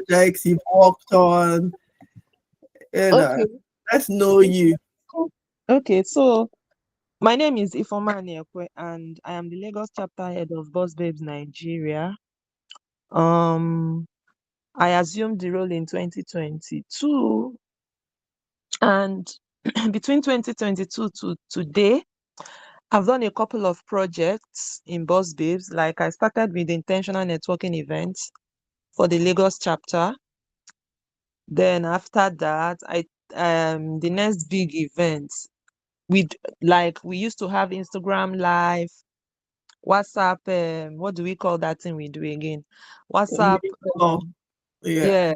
projects you've worked on. You know, Okay. let's know you. Okay, so my name is Ifoma Aniekwe, and I am the Lagos chapter head of Boss Babes Nigeria. Um, I assumed the role in 2022, and between 2022 to today, I've done a couple of projects in Boss Babes. Like I started with the intentional networking events for the Lagos chapter. Then after that, the next big event we used to have Instagram live, WhatsApp, what do we call that thing we do again? WhatsApp, Oh, yeah. yeah,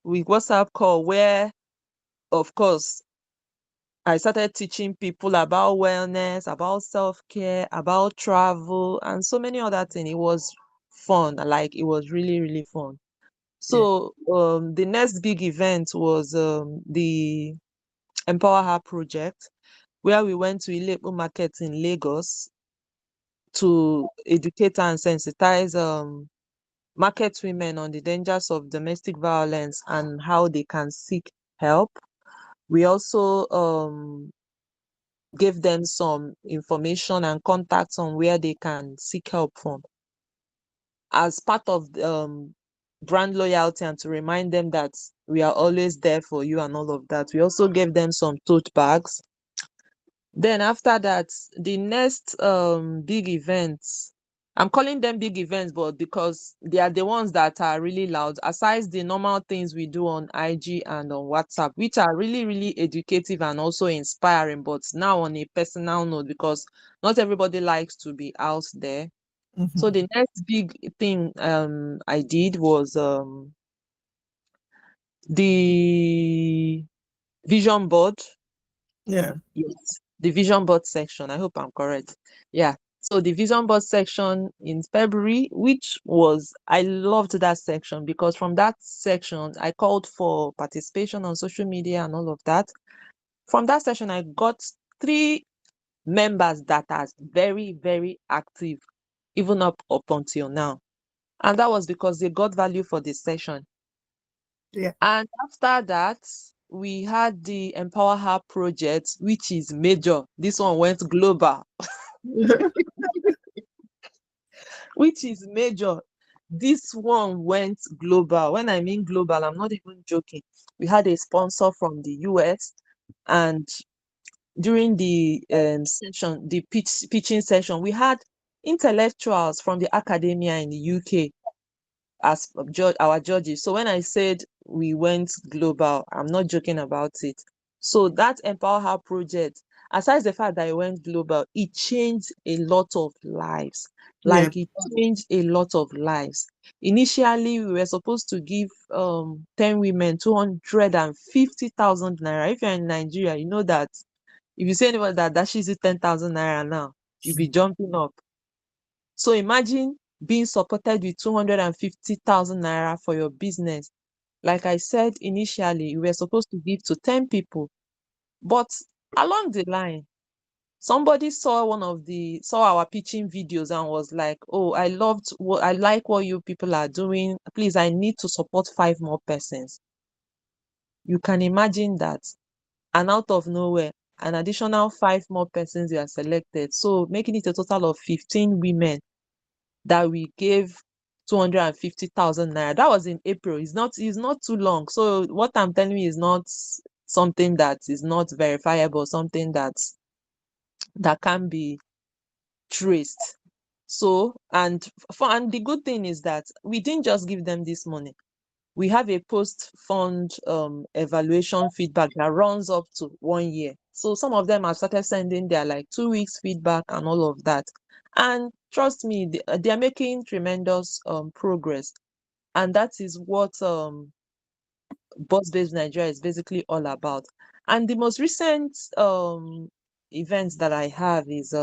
we WhatsApp call where, of course, I started teaching people about wellness, about self-care, about travel, and so many other things. It was fun. Like it was really, really fun. Yeah. So the next big event was the Empower Her project, where we went to Ilepu Market in Lagos to educate and sensitize market women on the dangers of domestic violence and how they can seek help. We also gave them some information and contacts on where they can seek help from as part of brand loyalty, and to remind them that we are always there for you and all of that. We also gave them some tote bags. Then after that, the next big events, I'm calling them big events, but because they are the ones that are really loud, aside the normal things we do on IG and on WhatsApp, which are really, really educative and also inspiring, but now on a personal note, because not everybody likes to be out there. So Mhm. the next big thing I did was the vision board. Yeah. Yes, the vision board section. I hope I'm correct. Yeah. So the vision board section in February, which was, I loved that section because from that section, I called for participation on social media and all of that. From that session, I got 3 members that are very, very active, even up until now. And that was because they got value for this session. Yeah. And after that, we had the Empower Her project, which is major. This one went global, which is major. This one went global. When I mean global, I'm not even joking. We had a sponsor from the US, and during the session, the pitching session, we had intellectuals from the academia in the UK as our judges. So when I said we went global, I'm not joking about it. So that Empower Her project, aside the fact that it went global, it changed a lot of lives. Yeah. Like it changed a lot of lives. Initially, we were supposed to give 10 women 250,000 naira. If you're in Nigeria, you know that if you say anybody that dashes you 10,000 naira now, you'll be jumping up. So imagine being supported with 250,000 naira for your business. Like I said initially, we were supposed to give to 10 people, but along the line, somebody saw our pitching videos and was like, "Oh, I like what you people are doing. Please, I need to support 5 more persons." You can imagine that. And out of nowhere, an additional 5 more persons were selected. So making it a total of 15 women that we gave 250,000 naira. That was in April. It's not too long. So what I'm telling you is not something that is not verifiable, something that can be traced. So and the good thing is that we didn't just give them this money. We have a post fund evaluation feedback that runs up to 1 year. So some of them have started sending their like 2 weeks feedback and all of that. And trust me, they are making tremendous progress. And that is what Boss Babes Nigeria is basically all about. And the most recent events that I have is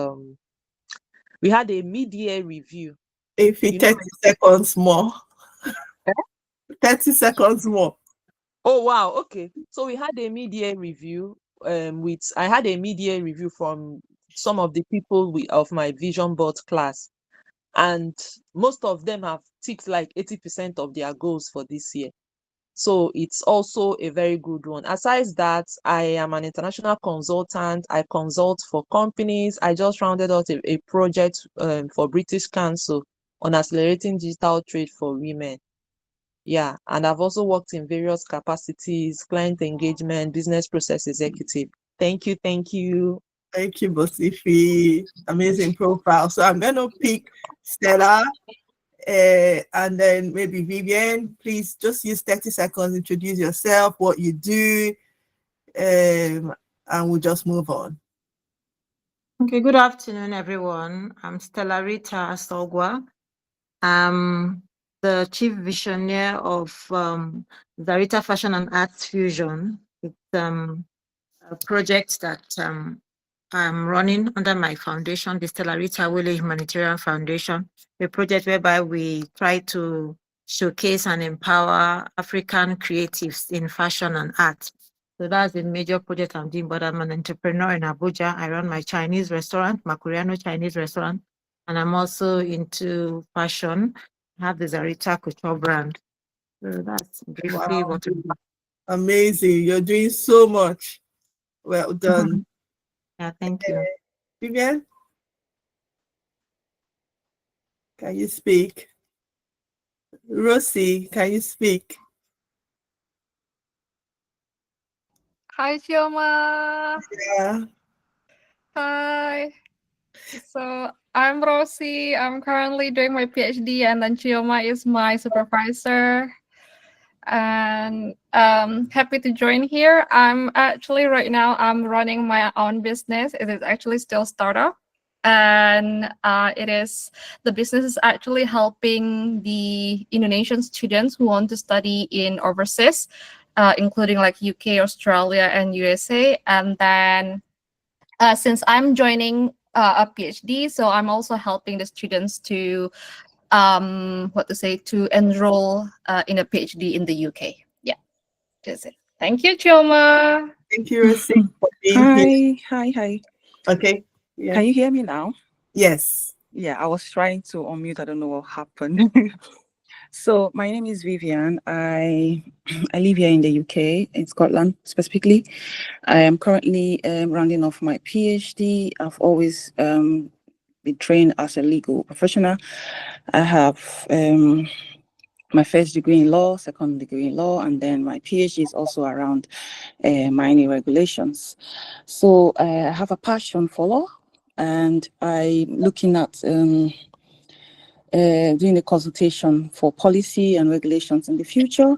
we had a mid-year review. If it You know, 30 seconds more. 30 seconds more. oh wow, okay. So we had a mid-year review. I had a mid-year review from some of the people of my vision board class, and most of them have ticked like 80% of their goals for this year. So it's also a very good one. Aside that, I am an international consultant. I consult for companies. I just rounded out a project for British Council on accelerating digital trade for women. Yeah, and I've also worked in various capacities, client engagement, business process executive. Thank you, thank you. Thank you, Bosifi. Amazing profile. So I'm going to pick Stella and then maybe Vivian. Please just use 30 seconds, introduce yourself, what you do, and we'll just move on. Okay, good afternoon, everyone. I'm Stella Rita Asogwa. I'm the Chief Visionary of Zarita Fashion and Arts Fusion. It's a project that I'm running under my foundation, the Stella Rita Willie Humanitarian Foundation, a project whereby we try to showcase and empower African creatives in fashion and art. So that's the major project I'm doing, but I'm an entrepreneur in Abuja. I run my Chinese restaurant, Makuriano Chinese restaurant, and I'm also into fashion. I have the Zarita Couture brand. So that's briefly what I'm doing. Amazing. You're doing so much. Well done. Yeah, thank you. Vivian, can you speak? Rosie, can you speak? Hi, Chioma. Yeah. Hi. So I'm Rosie. I'm currently doing my PhD, and then Chioma is my supervisor. And happy to join here. I'm actually right now I'm running my own business. It is actually still startup, and the business is actually helping the Indonesian students who want to study in overseas, including like UK, Australia, and USA. And then since I'm joining a PhD, so I'm also helping the students to to enroll in a PhD in the UK. Yeah, that's it. Thank you, Chioma. Thank you, Rosie, for being here. Hi. Okay. Yeah. Can you hear me now? Yes. Yeah, I was trying to unmute. I don't know what happened. So my name is Vivian. I live here in the UK, in Scotland specifically. I am currently rounding off my PhD. I've always been trained as a legal professional. I have my first degree in law, second degree in law, and then my PhD is also around mining regulations. So I have a passion for law, and I'm looking at doing a consultation for policy and regulations in the future.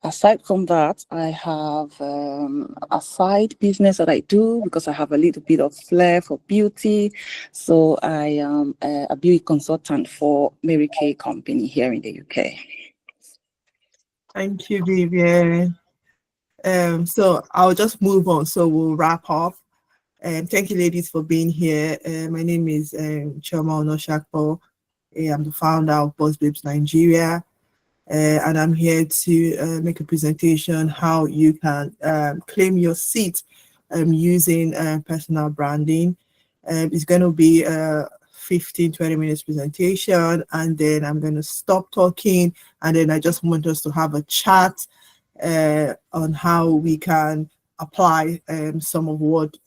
Aside from that, I have a side business that I do because I have a little bit of flair for beauty. So I am a beauty consultant for Mary Kay Company here in the UK. Thank you, Vivian. So I'll just move on. So we'll wrap up. Thank you, ladies, for being here. My name is Chioma Onoshakpo. I'm the founder of Boss Babes Nigeria, and I'm here to make a presentation how you can claim your seat using personal branding. It's going to be a 15-20 minutes presentation, and then I'm going to stop talking, and then I just want us to have a chat on how we can apply some of what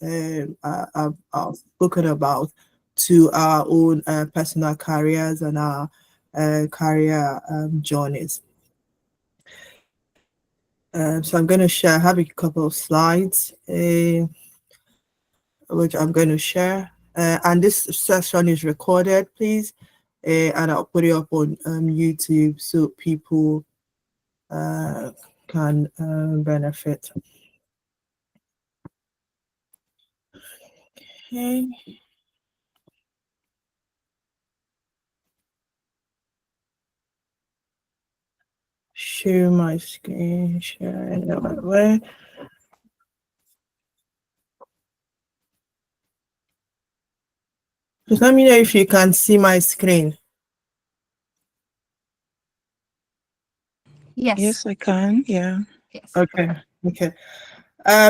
I've spoken about to our own personal careers and our career journeys. So I'm going to share, I have a couple of slides which I'm going to share. And this session is recorded, please. And I'll put it up on YouTube so people can benefit. Okay. Share my screen, share another way. Just let me know if you can see my screen. Yes. Yes, I can. Yeah. Yes. Okay.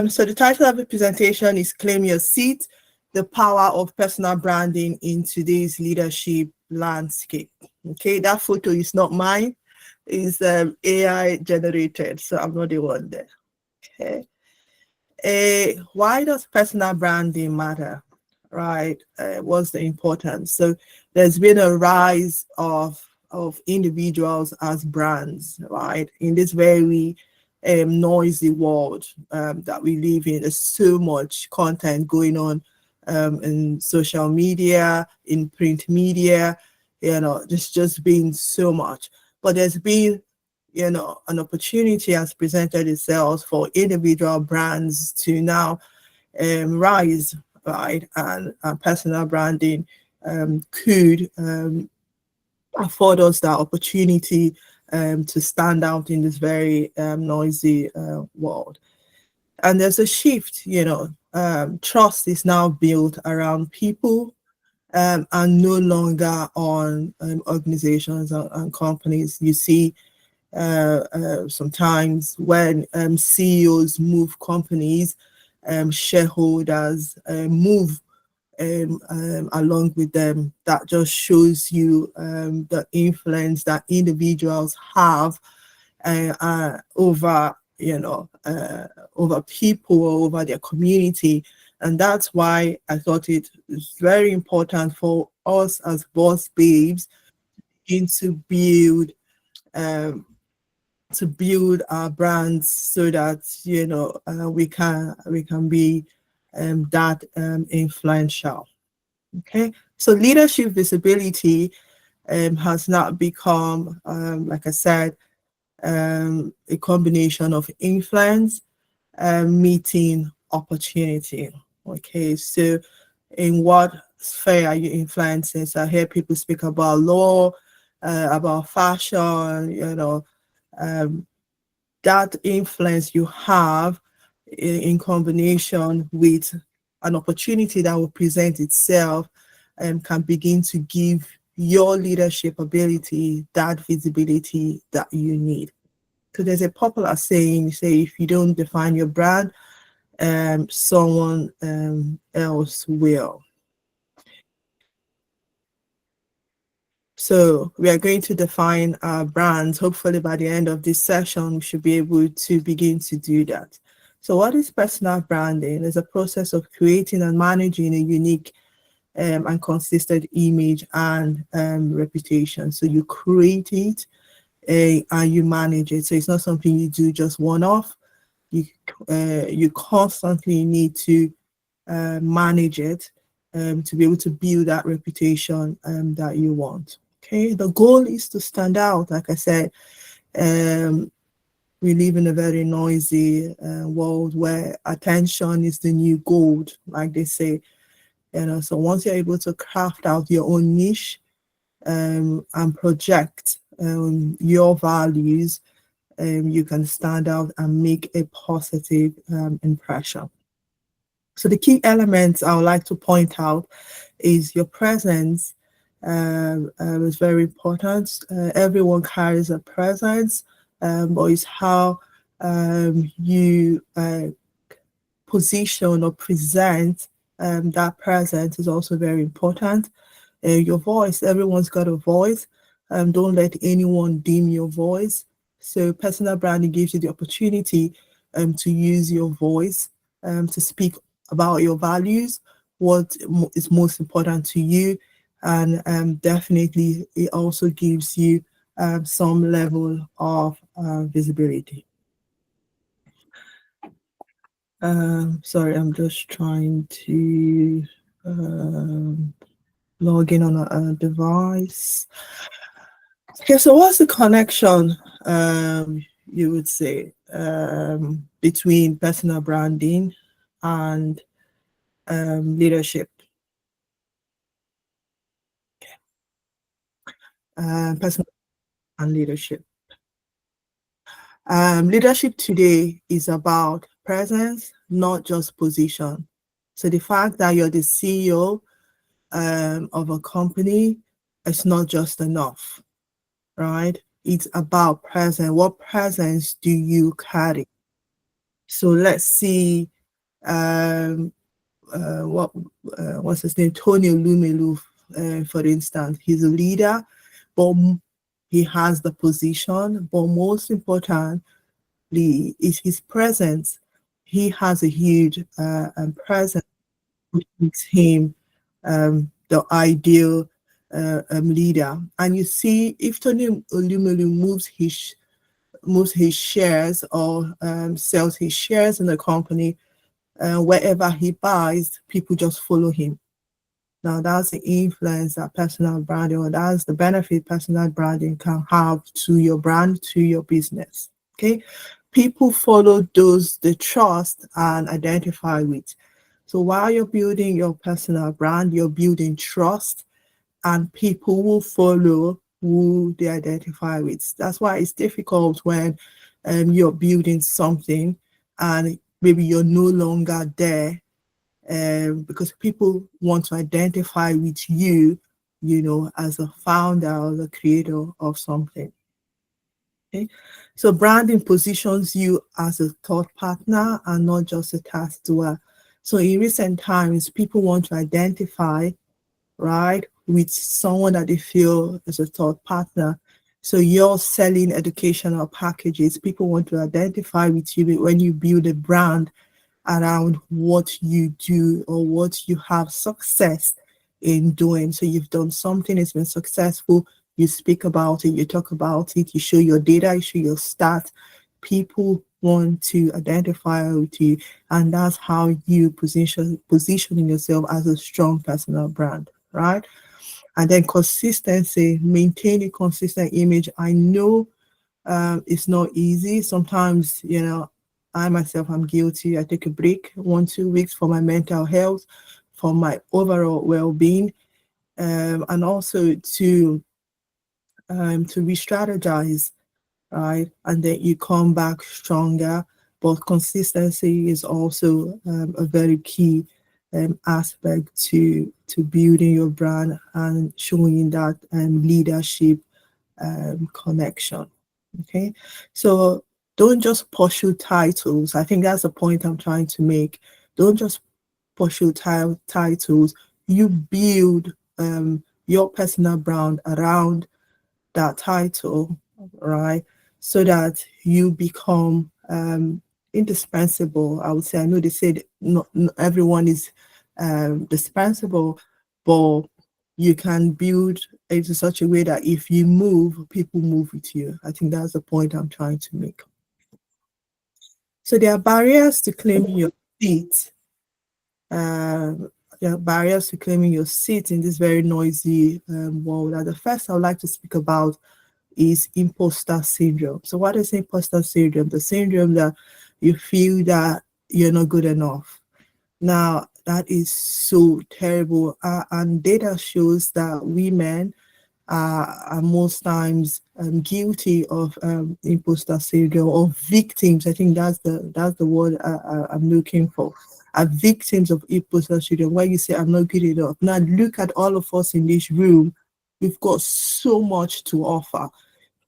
So the title of the presentation is Claim Your Seat, the Power of Personal Branding in Today's Leadership Landscape. Okay, that photo is not mine. is AI generated, so I'm not the one there. Okay. Why does personal branding matter? Right? What's the importance? So there's been a rise of individuals as brands, right? In this very noisy world that we live in, there's so much content going on in social media, in print media, there's just been so much. But there's been an opportunity has presented itself for individual brands to now rise, right? And personal branding could afford us that opportunity to stand out in this very noisy world. And there's a shift, trust is now built around people and no longer on organizations and companies. You see sometimes when CEOs move companies, shareholders move along with them. That just shows you the influence that individuals have over over people or over their community. And that's why I thought it was very important for us as boss babes to build our brands so that we can be that influential. Okay, so leadership visibility has not become, like I said, a combination of influence meeting opportunity. Okay, so in what sphere are you influencing? So I hear people speak about law, about fashion, that influence you have in combination with an opportunity that will present itself can begin to give your leadership ability that visibility that you need. So there's a popular saying, say, if you don't define your brand, someone else will. So we are going to define our brands. Hopefully by the end of this session, we should be able to begin to do that. So what is personal branding? It's a process of creating and managing a unique and consistent image and reputation. So you create it and you manage it. So it's not something you do just one-off. You constantly need to manage it to be able to build that reputation that you want. Okay, the goal is to stand out. Like I said, we live in a very noisy world where attention is the new gold, like they say. So once you're able to craft out your own niche and project your values, you can stand out and make a positive impression. So the key elements I would like to point out is your presence is very important. Everyone carries a presence, but it's how you position or present that presence is also very important. Your voice, everyone's got a voice. Don't let anyone dim your voice. So personal branding gives you the opportunity to use your voice to speak about your values, what is most important to you, and definitely it also gives you some level of visibility. Sorry, I'm just trying to log in on a device. Okay, so what's the connection, you would say, between personal branding and leadership? Personal and leadership. Leadership today is about presence, not just position. So the fact that you're the CEO of a company is not just enough, right? It's about presence. What presence do you carry? So let's see what's his name? Tony Lumelu, for instance. He's a leader, but he has the position, but most importantly is his presence. He has a huge presence, which makes him the ideal leader. And you see, if Tony Olumelu moves his shares or sells his shares in the company, wherever he buys, people just follow him. Now that's the influence that personal branding, or that's the benefit personal branding can have to your brand, to your business. Okay, people follow those they trust and identify with. So while you're building your personal brand, you're building trust, and people will follow who they identify with. That's why it's difficult when you're building something and maybe you're no longer there, because people want to identify with you, as a founder or the creator of something. Okay, so branding positions you as a thought partner and not just a task doer. So in recent times, people want to identify, right, with someone that they feel is a thought partner. So you're selling educational packages. People want to identify with you when you build a brand around what you do or what you have success in doing. So you've done something, it's been successful, you speak about it, you talk about it, you show your data, you show your stats. People want to identify with you, and that's how you positioning yourself as a strong personal brand, right? And then consistency, maintain a consistent image. I know it's not easy. Sometimes, I myself, I'm guilty. I take a break 1-2 weeks for my mental health, for my overall well-being, and also to re-strategize, right? And then you come back stronger. But consistency is also a very key aspect to building your brand and showing that leadership connection. Okay, so don't just pursue titles. I think that's the point I'm trying to make. Don't just pursue titles. You build your personal brand around that title, right? So that you become indispensable. I would say, I know they said not everyone is dispensable, but you can build it in such a way that if you move, people move with you. I think that's the point I'm trying to make. So there are barriers to claiming your seat. There are barriers to claiming your seat in this very noisy world. And the first I would like to speak about is imposter syndrome. So what is imposter syndrome? The syndrome that you feel that you're not good enough. Now, that is so terrible. And data shows that women are most times guilty of imposter syndrome, or victims. I think that's the word I'm looking for. Are victims of imposter syndrome. Why you say I'm not good enough? Now look at all of us in this room. We've got so much to offer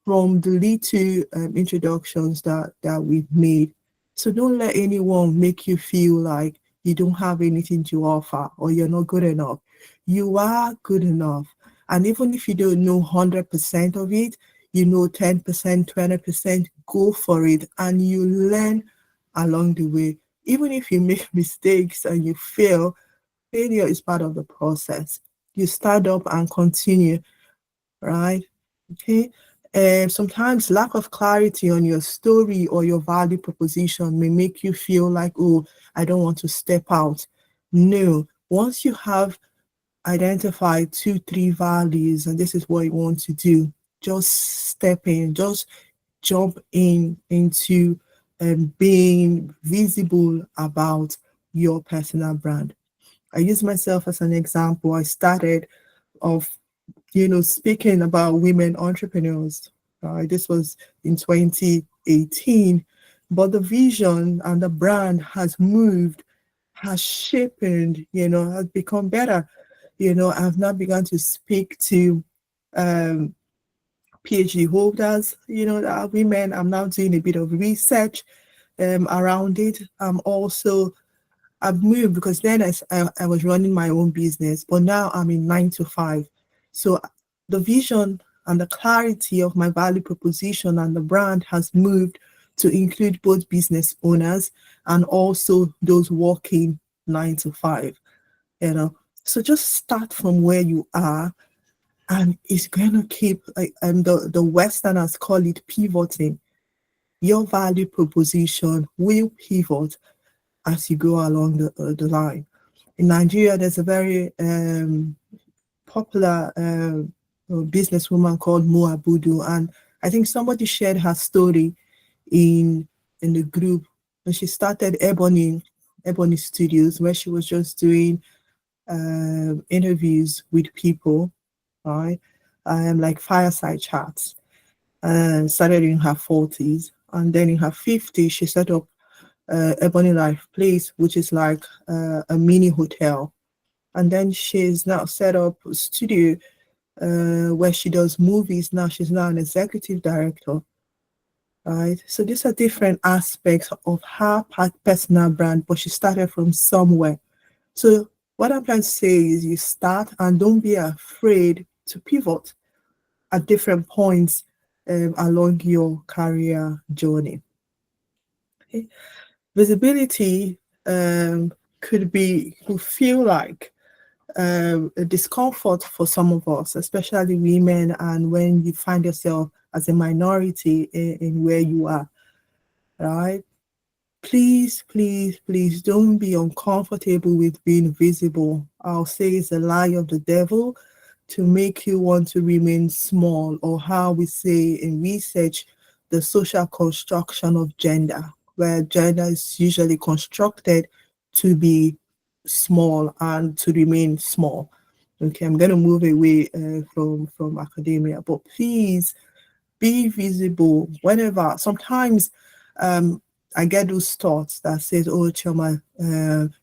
from the little introductions that we've made. So don't let anyone make you feel like you don't have anything to offer or you're not good enough. You are good enough. And even if you don't know 100% of it, 10%, 20%, go for it, and you learn along the way. Even if you make mistakes and you fail, failure is part of the process. You start up and continue, right? Okay. Sometimes lack of clarity on your story or your value proposition may make you feel like, oh, I don't want to step out. No, once you have identified 2-3 values and this is what you want to do, just step in, just jump into being visible about your personal brand. I use myself as an example. I started off speaking about women entrepreneurs. This was in 2018, but the vision and the brand has moved, has sharpened, has become better. I've now begun to speak to PhD holders, that are women. I'm now doing a bit of research around it. I've moved because then I was running my own business, but now I'm in 9 to 5. So the vision and the clarity of my value proposition and the brand has moved to include both business owners and also those working 9 to 5. So just start from where you are, and it's going to keep, the Westerners call it pivoting. Your value proposition will pivot as you go along the line. In Nigeria, there's a very popular businesswoman called Mua Budu, and I think somebody shared her story in the group when she started Ebony Studios, where she was just doing interviews with people, right? Like fireside chats. Started in her 40s, and then in her 50s, she set up Ebony Life Place, which is like a mini hotel. And then she's now set up a studio where she does movies. Now she's now an executive director, right? So these are different aspects of her personal brand, but she started from somewhere. So what I'm trying to say is you start and don't be afraid to pivot at different points along your career journey. Okay. Visibility could feel like a discomfort for some of us, especially women, and when you find yourself as a minority in where you are, right? Please, please, please don't be uncomfortable with being visible. I'll say it's a lie of the devil to make you want to remain small, or how we say in research, the social construction of gender, where gender is usually constructed to be small and to remain small. Okay, I'm going to move away from academia, but please be visible whenever. Sometimes I get those thoughts that says, oh, Chioma,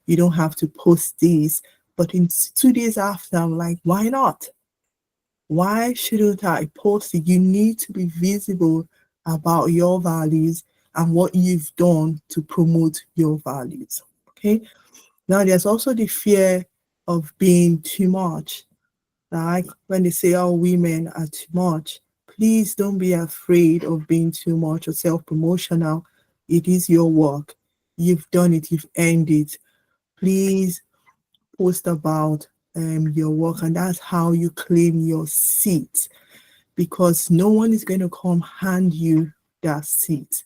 you don't have to post this. But in 2 days after, I'm like, why not? Why shouldn't I post it? You need to be visible about your values and what you've done to promote your values. Okay. Now, there's also the fear of being too much. Like when they say, oh, women are too much, please don't be afraid of being too much or self-promotional. It is your work. You've done it. You've earned it. Please post about your work, and that's how you claim your seat, because no one is going to come hand you that seat.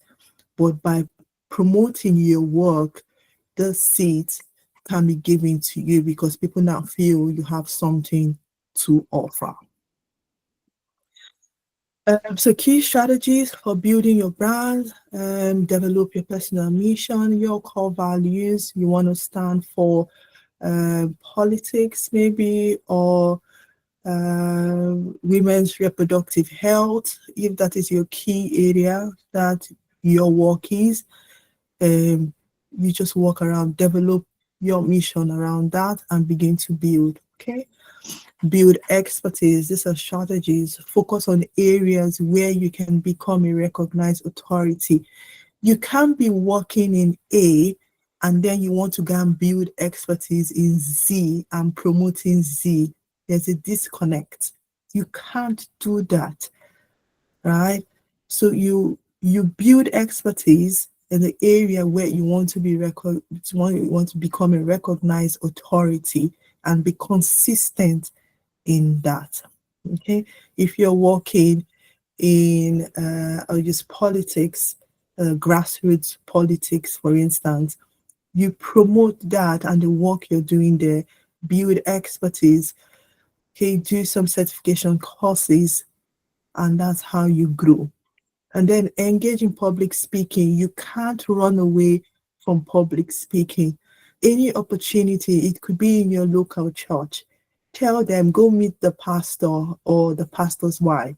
But by promoting your work, the seat can be given to you because people now feel you have something to offer. So key strategies for building your brand: develop your personal mission, your core values. You want to stand for politics maybe, or women's reproductive health, if that is your key area that your work is. You just walk around, develop your mission around that, and begin to build. Okay. Build expertise. These are strategies. Focus on areas where you can become a recognized authority. You can't be working in A and then you want to go and build expertise in Z and promoting Z. There's a disconnect. You can't do that, right? So you build expertise in the area where you want to be you want to become a recognized authority, and be consistent in that. Okay, if you're working in or just politics, grassroots politics, for instance, you promote that and the work you're doing there, build expertise, okay, do some certification courses, and that's how you grow. And then engage in public speaking. You can't run away from public speaking. Any opportunity, it could be in your local church. Tell them, go meet the pastor or the pastor's wife,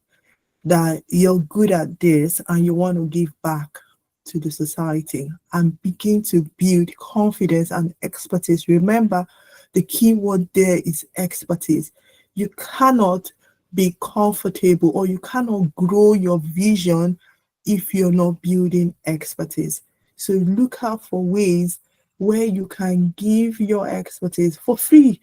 that you're good at this and you want to give back to the society, and begin to build confidence and expertise. Remember, the key word there is expertise. You cannot be comfortable, or you cannot grow your vision if you're not building expertise. So look out for ways where you can give your expertise for free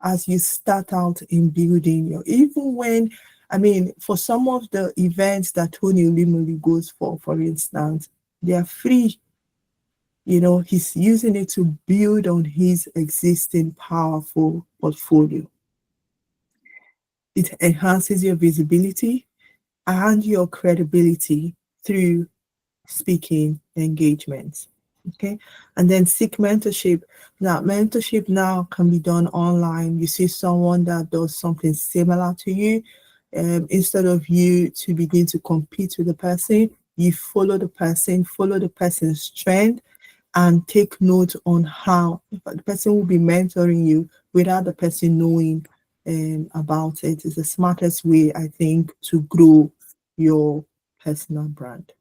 as you start out in building your, even when I mean, for some of the events that Tony Olimoli goes for instance, they are free. You know, he's using it to build on his existing powerful portfolio. It enhances your visibility and your credibility through speaking engagements. Okay, and then seek mentorship. Now, mentorship now can be done online. You see someone that does something similar to you, instead of you to begin to compete with the person, you follow the person's trend, and take note on how the person will be mentoring you without the person knowing about it. Is the smartest way, I think, to grow your personal brand.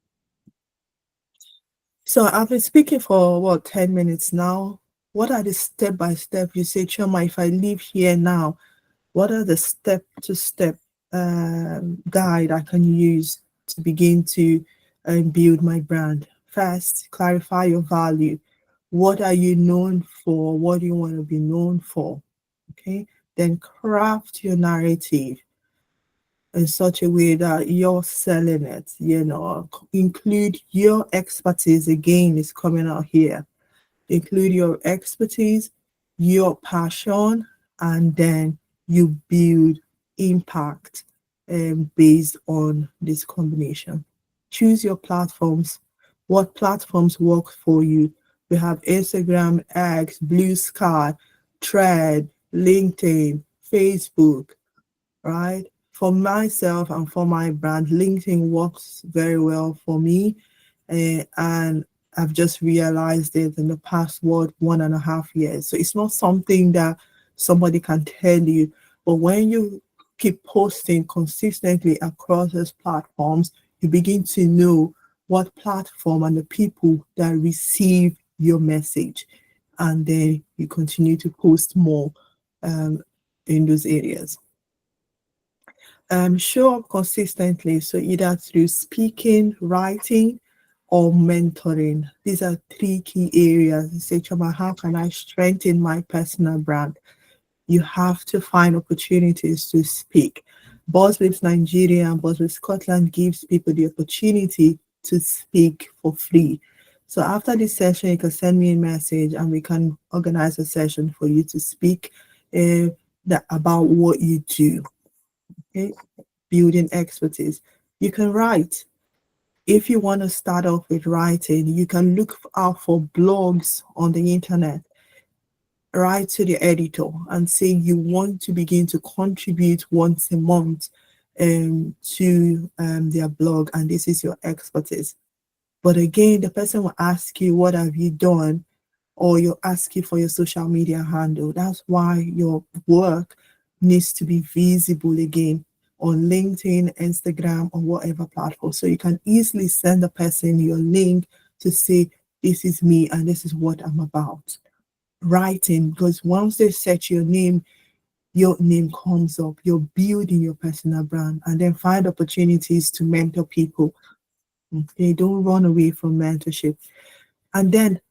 So I've been speaking for what, 10 minutes now. What are the step by step? You say, Chioma, if I leave here now, what are the step to step guide I can use to begin to build my brand? First, clarify your value. What are you known for? What do you want to be known for? Okay. Then craft your narrative in such a way that you're selling it, you know, include your expertise. Again, is coming out here. Include your expertise, your passion, and then you build impact based on this combination. Choose your platforms. What platforms work for you? We have Instagram, X, Blue Sky, Thread, LinkedIn, Facebook, right? For myself and for my brand, LinkedIn works very well for me. And I've just realized it in the past 1.5 years. So it's not something that somebody can tell you, but when you keep posting consistently across those platforms, you begin to know what platform and the people that receive your message. And then you continue to post more in those areas. Show up consistently. So either through speaking, writing, or mentoring. These are 3 key areas. You say, Chioma, how can I strengthen my personal brand? You have to find opportunities to speak. BuzzLips Nigeria and BuzzLips Scotland gives people the opportunity to speak for free. So after this session, you can send me a message and we can organize a session for you to speak about what you do. Okay? Building expertise. You can write. If you want to start off with writing, you can look out for blogs on the internet. Write to the editor and say you want to begin to contribute once a month to their blog, and this is your expertise. But again, the person will ask you, what have you done? Or you'll ask you for your social media handle. That's why your work needs to be visible again on LinkedIn, Instagram, or whatever platform. So you can easily send the person your link to say, this is me and this is what I'm about. Writing, because once they search your name comes up. You're building your personal brand, and then find opportunities to mentor people. Okay, don't run away from mentorship. And then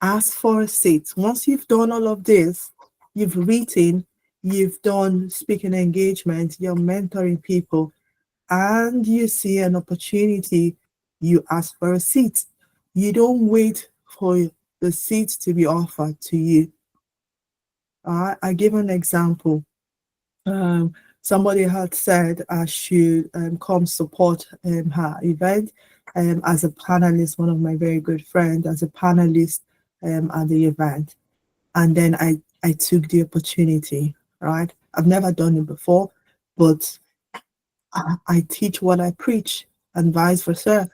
ask for a seat. Once you've done all of this, you've written, you've done speaking engagement, you're mentoring people, and you see an opportunity, you ask for a seat. You don't wait for the seat to be offered to you. I give an example. Somebody had said I should come support her event as a panelist, one of my very good friends, as a panelist at the event. And then I took the opportunity, right? I've never done it before, but I teach what I preach and vice versa.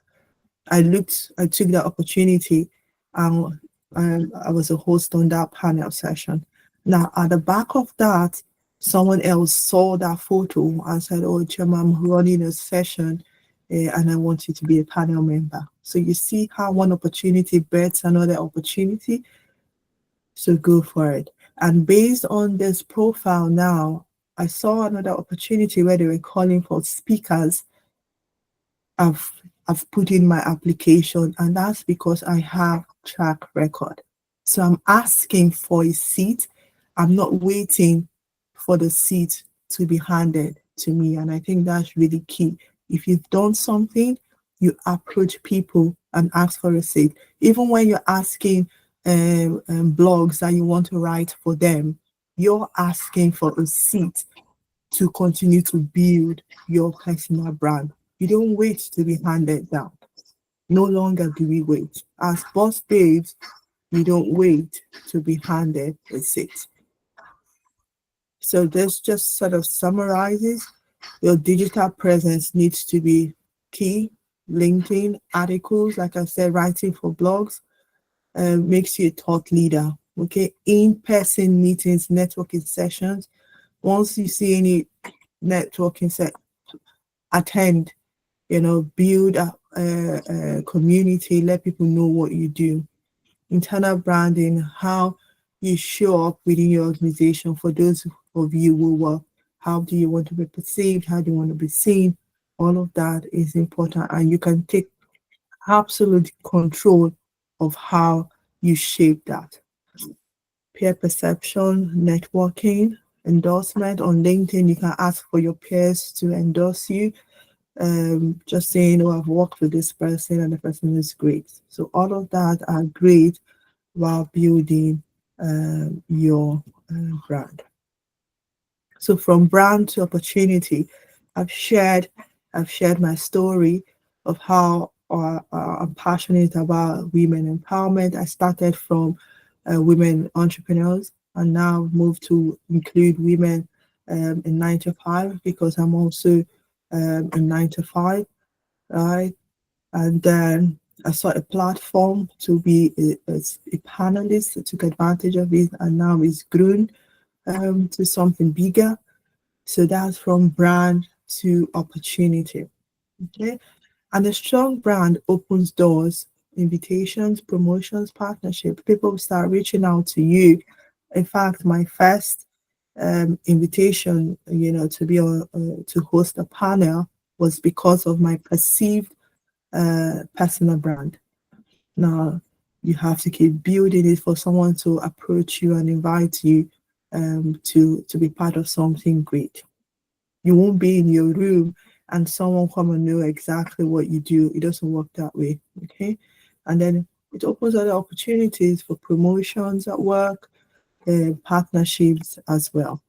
I took that opportunity and I was a host on that panel session. Now, at the back of that, someone else saw that photo and said, oh, Chioma, I'm running a session and I want you to be a panel member. So you see how one opportunity bets another opportunity. So go for it. And based on this profile now, I saw another opportunity where they were calling for speakers. I've put in my application, and that's because I have track record. So I'm asking for a seat. I'm not waiting for the seat to be handed to me. And I think that's really key. If you've done something, you approach people and ask for a seat. Even when you're asking blogs that you want to write for them, you're asking for a seat to continue to build your personal brand. You don't wait to be handed down. No longer do we wait. As boss babes, we don't wait to be handed a seat. So this just sort of summarizes your digital presence needs to be key. LinkedIn articles, like I said, writing for blogs makes you a thought leader. Okay, in-person meetings, networking sessions. Once you see any networking set, attend. Build a community. Let people know what you do. Internal branding, how you show up within your organization. For those of you who work, how do you want to be perceived? How do you want to be seen? All of that is important, and you can take absolute control of how you shape that. Peer perception, networking, endorsement. On LinkedIn, you can ask for your peers to endorse you. Just saying, oh, I've worked with this person and the person is great. So all of that are great while building your brand. So from brand to opportunity, I've shared my story of how I'm passionate about women empowerment. I started from women entrepreneurs and now moved to include women in 9 to 5 because I'm also in 9 to 5, right? And then I saw a platform to be a panelist, I took advantage of it, and now it's grown to something bigger. So that's from brand to opportunity. Okay. And a strong brand opens doors, invitations, promotions, partnership. People start reaching out to you. In fact, my first invitation, to be to host a panel was because of my perceived personal brand. Now, you have to keep building it for someone to approach you and invite you to be part of something great. You won't be in your room and someone come and know exactly what you do. It doesn't work that way, okay? And then it opens other opportunities for promotions at work, partnerships as well.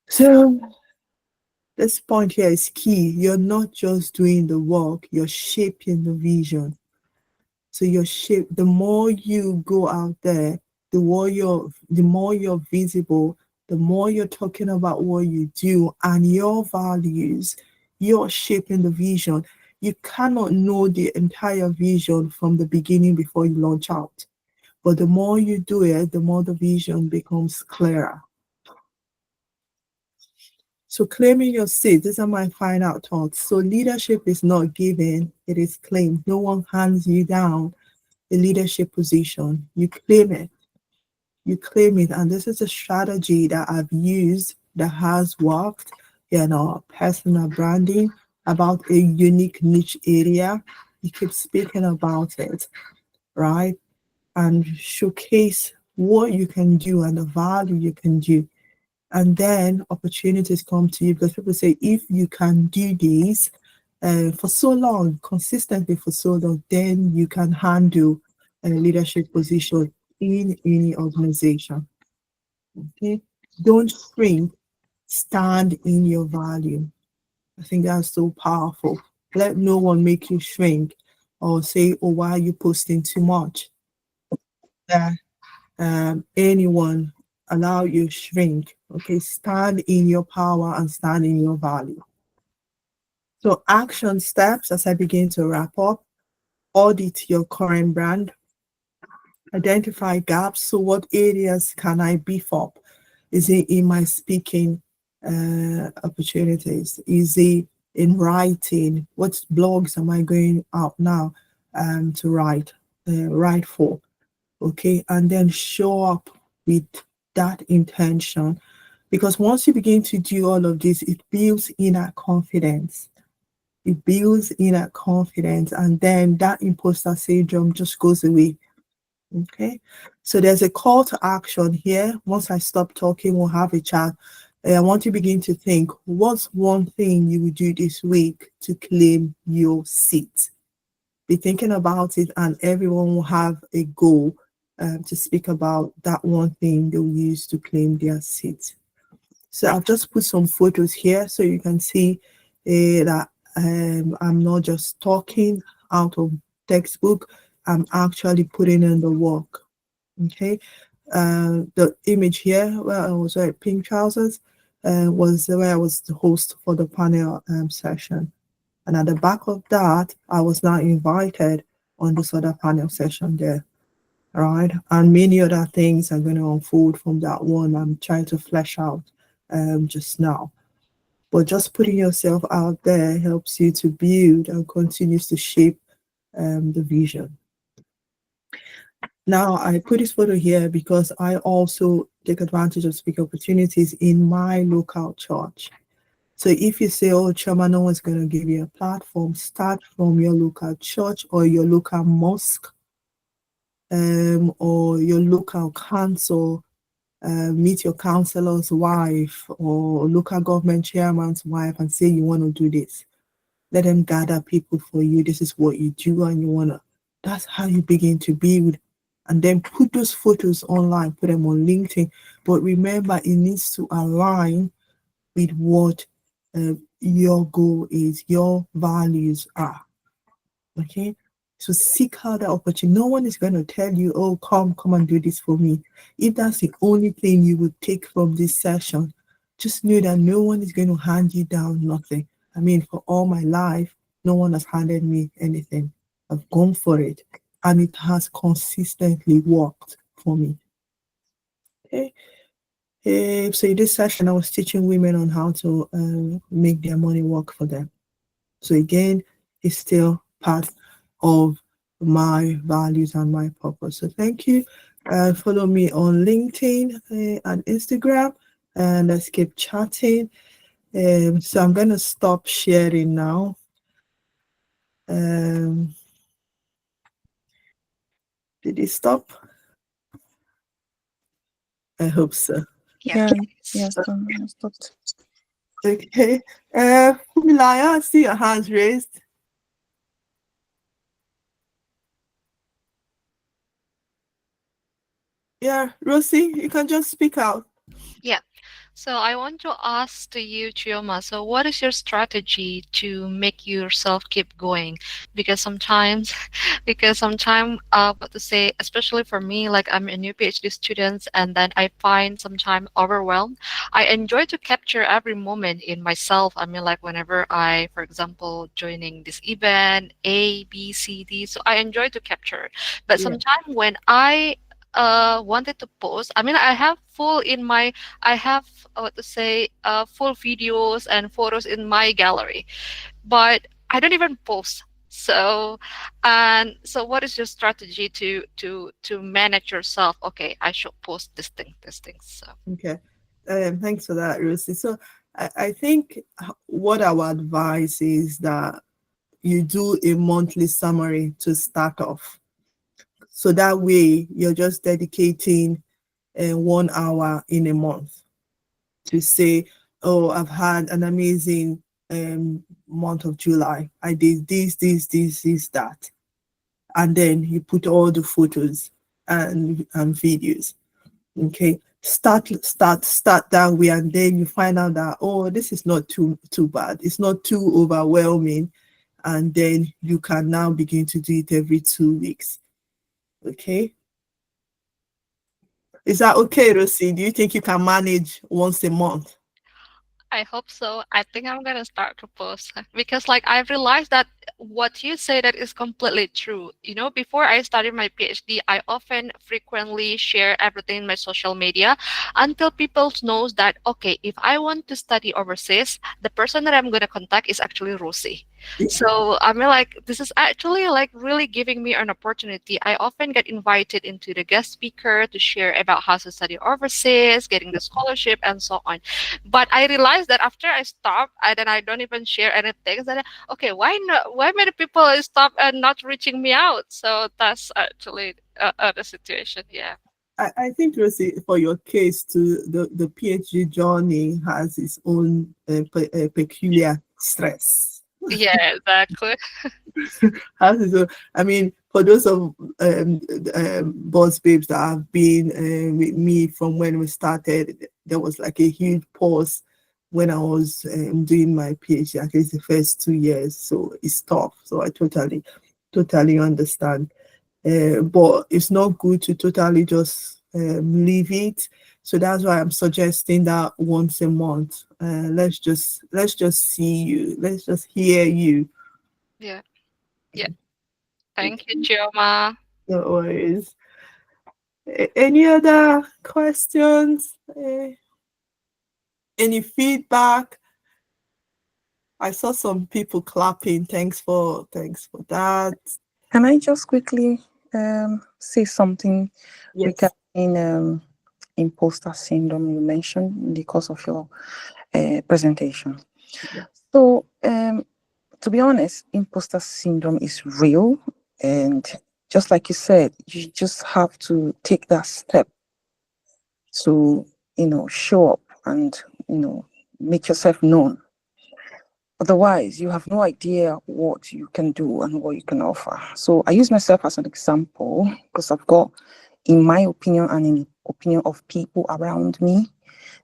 So this point here is key. You're not just doing the work, you're shaping the vision. So the more you go out there, the more you're visible, the more you're talking about what you do and your values, you're shaping the vision. You cannot know the entire vision from the beginning before you launch out. But the more you do it, the more the vision becomes clearer. So claiming your seat, these are my final thoughts. So leadership is not given, it is claimed. No one hands you down the leadership position. You claim it. You claim it. And this is a strategy that I've used that has worked in our personal branding about a unique niche area. You keep speaking about it, right? And showcase what you can do and the value you can do. And then opportunities come to you because people say, if you can do this for so long, consistently for so long, then you can handle a leadership position in any organization. Okay, don't shrink, stand in your value. I think that's so powerful. Let no one make you shrink or say, oh, why are you posting too much? That anyone allow you shrink. Okay, stand in your power and stand in your value. So action steps as I begin to wrap up: audit your current brand, identify gaps. So what areas can I beef up? Is it in my speaking opportunities? Is it in writing? What blogs am I going out now to write for? Okay, and then show up with that intention, because once you begin to do all of this, it builds inner confidence. It builds inner confidence, and then that imposter syndrome just goes away. Okay, so there's a call to action here. Once I stop talking, we'll have a chat. I want you to begin to think, what's one thing you will do this week to claim your seat? Be thinking about it, and everyone will have a goal to speak about that one thing they'll use to claim their seat. So I've just put some photos here so you can see that I'm not just talking out of textbook, I'm actually putting in the work. Okay. The image here where I was wearing pink trousers was where I was the host for the panel session. And at the back of that, I was now invited on this other panel session there. Right. And many other things are going to unfold from that one I'm trying to flesh out just now. But just putting yourself out there helps you to build and continues to shape the vision. Now, I put this photo here because I also take advantage of speaker opportunities in my local church. So if you say, oh, Chioma, no one's going to give you a platform, start from your local church or your local mosque or your local council. Meet your councillor's wife or local government chairman's wife and say you want to do this. Let them gather people for you. This is what you do and you want to. That's how you begin to build. And then put those photos online, put them on LinkedIn. But remember, it needs to align with what your goal is, your values are. Okay? So seek out the opportunity. No one is going to tell you, oh, come and do this for me. If that's the only thing you would take from this session, just know that no one is going to hand you down nothing. I mean, for all my life, no one has handed me anything. I've gone for it. And it has consistently worked for me. Okay. So in this session, I was teaching women on how to make their money work for them. So again, it's still part of my values and my purpose. So thank you. Follow me on LinkedIn and Instagram, and let's keep chatting. So I'm going to stop sharing now. Did it stop? I hope so. Yeah, yes, stopped. Okay. Fumilaya, I see your hands raised. Yeah, Rosie, you can just speak out. Yeah. So I want to ask to you, Chioma, so what is your strategy to make yourself keep going? Because sometimes, what to say, especially for me, like I'm a new PhD student, and then I find sometimes overwhelmed. I enjoy to capture every moment in myself. I mean, like whenever I, for example, joining this event, A, B, C, D, so I enjoy to capture. But Yeah. sometimes when I wanted to post, I mean, I have full what to say, full videos and photos in my gallery, but I don't even post. So, and so what is your strategy to manage yourself? Okay, I should post this thing, so Okay. Thanks for that, Rosie. So I think what I would advise is that you do a monthly summary to start off. So that way you're just dedicating 1 hour in a month to say, oh, I've had an amazing month of July. I did this, that. And then you put all the photos and videos. Okay. Start that way, and then you find out that, oh, this is not too bad. It's not too overwhelming. And then you can now begin to do it every 2 weeks. Okay. Is that okay, Rosie? Do you think you can manage once a month? I hope so. I think I'm gonna start to post because like I realized that what you say that is completely true. You know, before I started my PhD, I often frequently share everything in my social media until people knows that okay, if I want to study overseas, the person that I'm gonna contact is actually Rosie. So I mean like this is actually like really giving me an opportunity. I often get invited into the guest speaker to share about how to study overseas, getting the scholarship and so on. But I realized that after I stop, and then I don't even share anything. Then okay, why not? Why many people stop and not reaching me out? So that's actually the situation. Yeah. I think, Rosie, for your case too, the PhD journey has its own peculiar stress. Yeah, exactly. Has its own, I mean, for those of boss babes that have been with me from when we started, there was like a huge pause when I was doing my PhD, at least the first 2 years. So it's tough. So I totally understand. But it's not good to totally just leave it. So that's why I'm suggesting that once a month. Let's just see you. Let's just hear you. Yeah. Yeah. Thank you, Chioma. No worries. Any other questions? Any feedback? I saw some people clapping. Thanks for that. Can I just quickly say something Yes. regarding imposter syndrome you mentioned in the course of your presentation? Yeah. So, to be honest, imposter syndrome is real, and just like you said, you just have to take that step to, show up and, make yourself known. Otherwise, you have no idea what you can do and what you can offer. So I use myself as an example because I've got, in my opinion and in the opinion of people around me,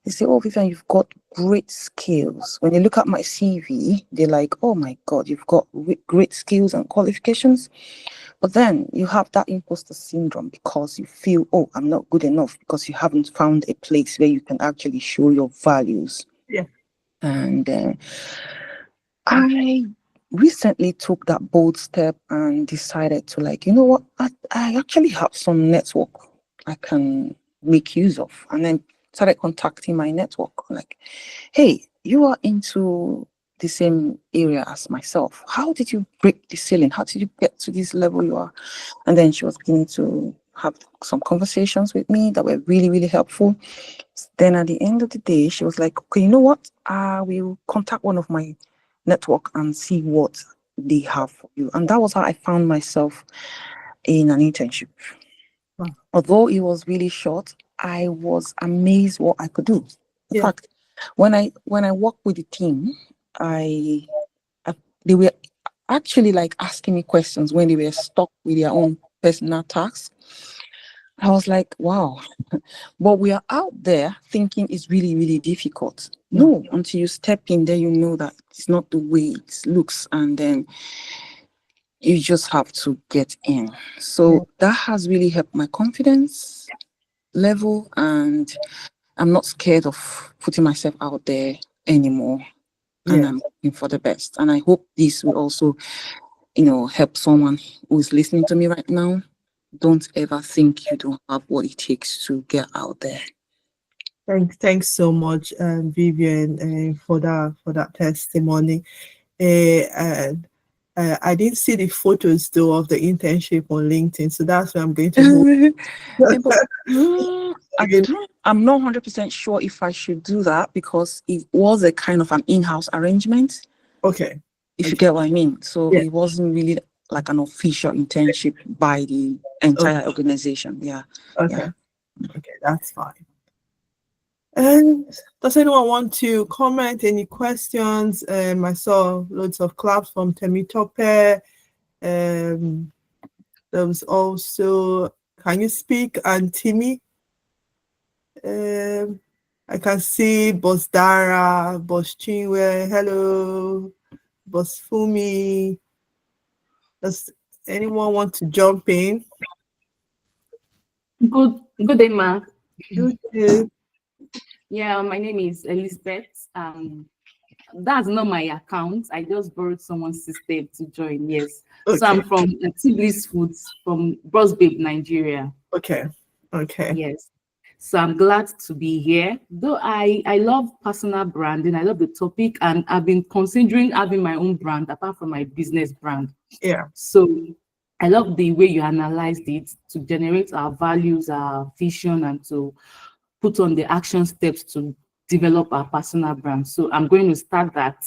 they say, oh, Vivian, you've got great skills. When they look at my CV, they're like, oh my God, you've got great skills and qualifications. But then you have that imposter syndrome because you feel, oh, I'm not good enough, because you haven't found a place where you can actually show your values. Yeah. And I recently took that bold step and decided to, like, you know what, I actually have some network I can make use of. And then started contacting my network, like, hey, you are into the same area as myself. How did you break the ceiling? How did you get to this level you are? And then she was beginning to have some conversations with me that were really, really helpful. Then at the end of the day, she was like, okay, you know what? I will contact one of my network and see what they have for you. And that was how I found myself in an internship. Wow. Although it was really short, I was amazed what I could do. In fact, when I worked with the team, they were actually like asking me questions when they were stuck with their own personal tasks. I was like, wow. But we are out there thinking it's really, really difficult. No, until you step in there, you know that it's not the way it looks. And then you just have to get in. So that has really helped my confidence level. And I'm not scared of putting myself out there anymore. And I'm looking for the best. And I hope this will also, help someone who is listening to me right now. Don't ever think you don't have what it takes to get out there. Thanks so much, Vivian, for that testimony. And I didn't see the photos though of the internship on LinkedIn, so that's why I'm going to. I'm not 100% sure if I should do that because it was a kind of an in-house arrangement. Okay. If you get what I mean. So it wasn't really like an official internship by the entire organization. Yeah. Okay. Okay, that's fine. And does anyone want to comment? Any questions? I saw loads of claps from Temitope. There was also, can you speak, and Timmy? I can see Boss Dara, Boss Chinwe, hello, Boss Fumi. Does anyone want to jump in? Good day, ma. Good day. Yeah, my name is Elizabeth. That's not my account. I just borrowed someone's system to join. Yes. Okay. So I'm from Tiblis Foods from Bros Babe, Nigeria. Okay. Okay. Yes. So I'm glad to be here. Though I love personal branding, I love the topic, and I've been considering having my own brand apart from my business brand. Yeah. So I love the way you analyzed it to generate our values, our vision, and to put on the action steps to develop our personal brand. So I'm going to start that.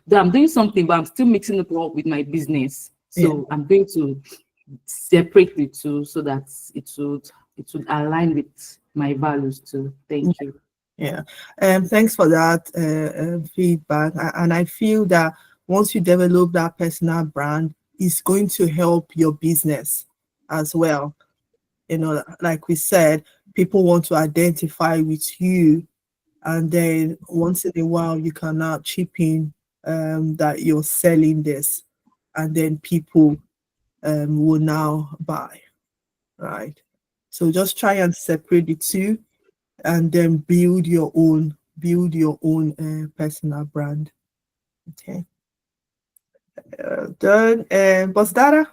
Though I'm doing something, but I'm still mixing it up with my business. So I'm going to separate the two so that it would align with my values too. Thank you. Yeah. Thanks for that feedback. And I feel that once you develop that personal brand, it's going to help your business as well. You know, like we said, people want to identify with you, and then once in a while you can now chip in that you're selling this, and then people will now buy, right? So just try and separate the two, and then build your own personal brand. Okay. Done. Boss Dara?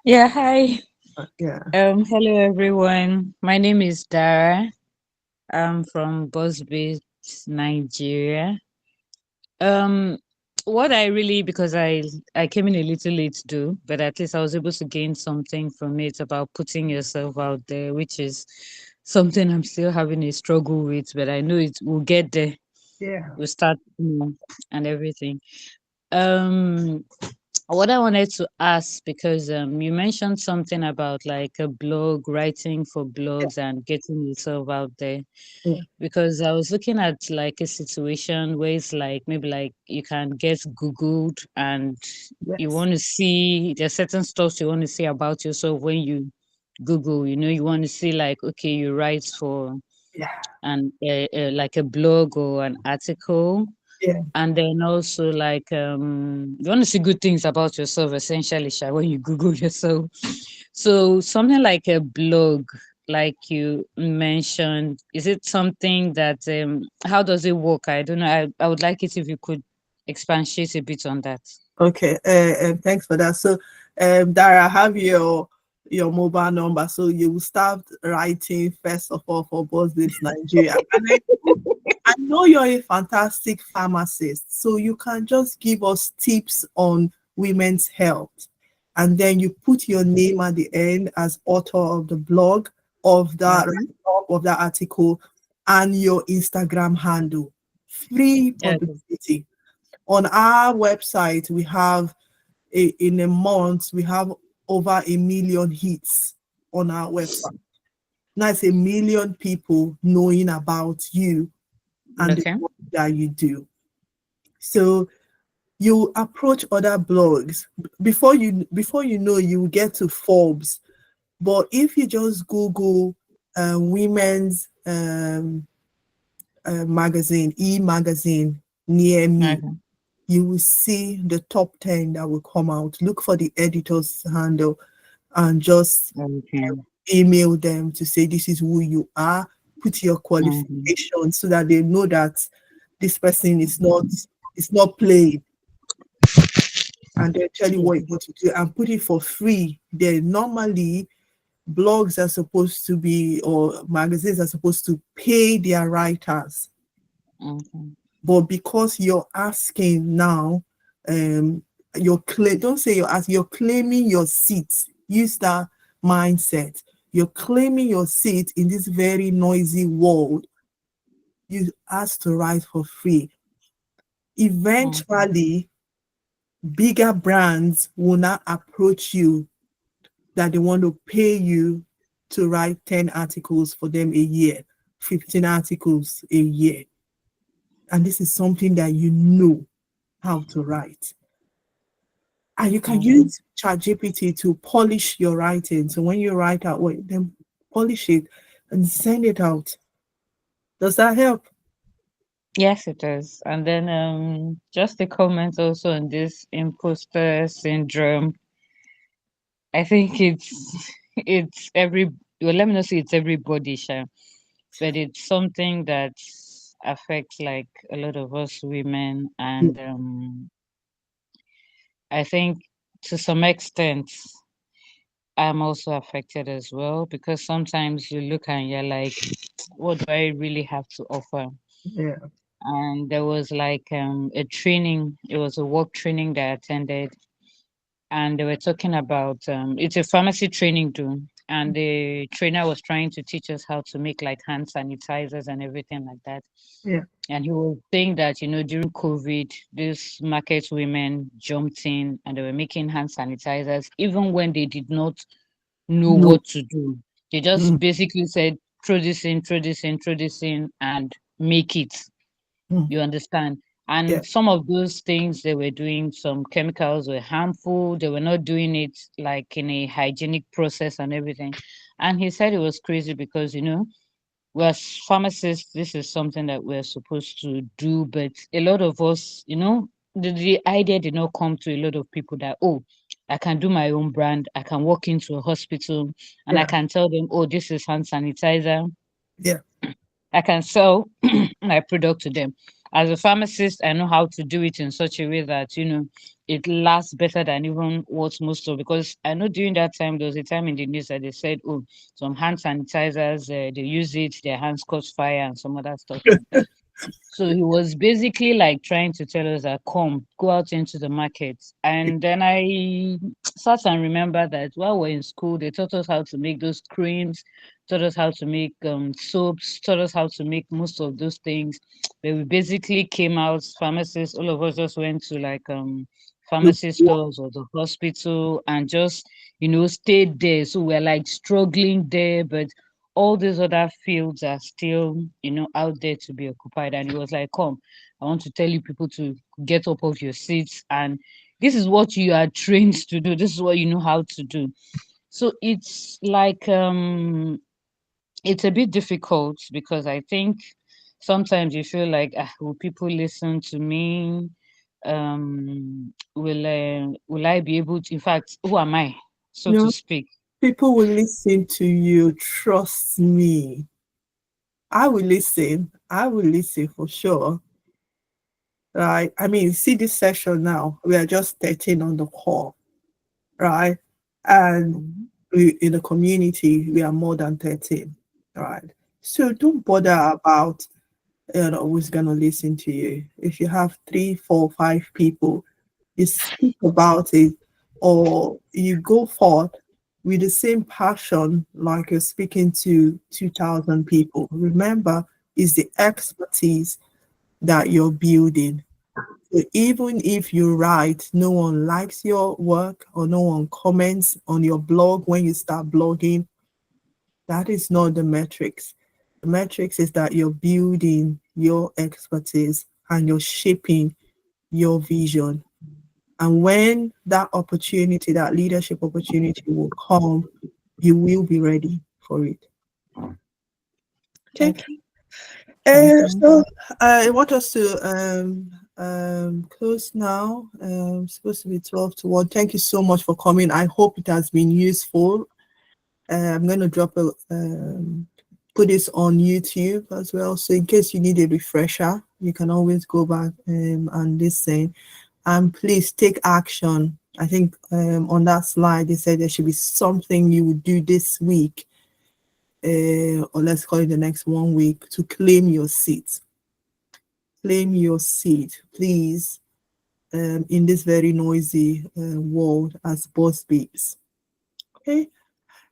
Yeah, hi. Yeah. Hello everyone. My name is Dara. I'm from Bosbit, Nigeria. Um, what I really, because I came in a little late to do, but at least I was able to gain something from it about putting yourself out there, which is something I'm still having a struggle with, but I know it will get there. Yeah. We'll start, and everything. Um, what I wanted to ask, because you mentioned something about like a blog, writing for blogs and getting yourself out there. Yeah. Because I was looking at like a situation where it's like maybe like you can get Googled and you Yes. want to see there's certain stuff you want to see about yourself when you Google, you want to see like, okay, you write for Yeah. and like a blog or an article, Yeah. and then also like you want to see good things about yourself essentially, Sha, when you Google yourself. So something like a blog, like you mentioned, is it something that how does it work? I don't know. I would like it if you could expatiate a bit on that. Okay. Thanks for that. So, Dara, I have your mobile number, so you will start writing first of all for Bosbits Nigeria. And I know you're a fantastic pharmacist, so you can just give us tips on women's health, and then you put your name at the end as author of the blog, of that of that article, and your Instagram handle. Free Yeah. publicity. On our website, we have in a month we have over 1 million hits on our website. That's 1 million people knowing about you and the Okay. work that you do. So you approach other blogs before you know, you will get to Forbes. But if you just Google women's magazine, e-magazine near me, Okay. you will see the top 10 that will come out. Look for the editor's handle and just Okay. email them to say this is who you are, put your qualifications so that they know that this person is not playing, and they tell you what you need to do and put it for free. Then normally blogs are supposed to be, or magazines are supposed to pay their writers. Okay. But because you're asking now, don't say you're asking, you're claiming your seat. Use that mindset. You're claiming your seat in this very noisy world. You ask to write for free. Eventually, bigger brands will not approach you that they want to pay you to write 10 articles for them a year, 15 articles a year. And this is something that you know how to write. And you can use ChatGPT to polish your writing. So when you write out, then polish it and send it out. Does that help? Yes, it does. And then just a comment also on this imposter syndrome. I think it's every well, let me not say it's everybody, Sha, but it's something that affects like a lot of us women, and I think to some extent I'm also affected as well, because sometimes you look and you're like, what do I really have to offer? Yeah. And there was like a training, it was a work training that I attended, and they were talking about it's a pharmacy training too, and the trainer was trying to teach us how to make like hand sanitizers and everything like that. Yeah. And he was saying that, you know, during COVID, these market women jumped in and they were making hand sanitizers, even when they did not know No. what to do. They just Mm. basically said, throw this in, throw this in, throw this in, and make it. Mm. You understand? And Yeah. some of those things they were doing, some chemicals were harmful. They were not doing it like in a hygienic process and everything. And he said it was crazy because, you know, we're pharmacists, this is something that we're supposed to do, but a lot of us, you know, the idea did not come to a lot of people that, oh, I can do my own brand, I can walk into a hospital and I Yeah. can tell them, oh, this is hand sanitizer. Yeah. I can sell my product to them. As a pharmacist, I know how to do it in such a way that, you know, it lasts better than even what most of, because I know during that time, there was a time in the news that they said, oh, some hand sanitizers, they use it, their hands caught fire and some other stuff like that. So he was basically like trying to tell us that, come, go out into the market. And then I sat and remember that while we're in school, they taught us how to make those creams, taught us how to make soaps, taught us how to make most of those things. But we basically came out, pharmacists, all of us just went to like pharmacy stores or the hospital and just, you know, stayed there. So we're like struggling there, but all these other fields are still, you know, out there to be occupied. And he was like, come, I want to tell you people to get up off your seats. And this is what you are trained to do. This is what you know how to do. So it's like, it's a bit difficult because I think sometimes you feel like, will people listen to me? Will I be able to, in fact, who am I, so No. to speak? People will listen to you. Trust me. I will listen. I will listen for sure. Right. I mean, see this session now. We are just 13 on the call, right? And we, in the community, we are more than 13, right? So don't bother about who's gonna listen to you. If you have 3, 4, 5 people, you speak about it, or you go forth with the same passion like you're speaking to 2,000 people. Remember, it's the expertise that you're building. So even if you write, no one likes your work or no one comments on your blog when you start blogging, that is not the metrics. The metrics is that you're building your expertise and you're shaping your vision. And when that opportunity, that leadership opportunity will come, you will be ready for it. Okay. So I want us to close now. It's supposed to be 12 to 1. Thank you so much for coming. I hope it has been useful. I'm going to drop a put this on YouTube as well. So in case you need a refresher, you can always go back and listen. And please take action. I think on that slide, they said there should be something you would do this week, or let's call it the next 1 week, to claim your seat. Claim your seat, please, in this very noisy world as boss babes. Okay.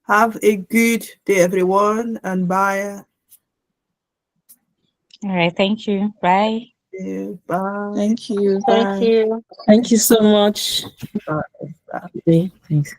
Have a good day, everyone, and bye. All right, thank you. Bye. Bye. Thank you. Thank you. Thank you so much. Bye. Okay, thanks.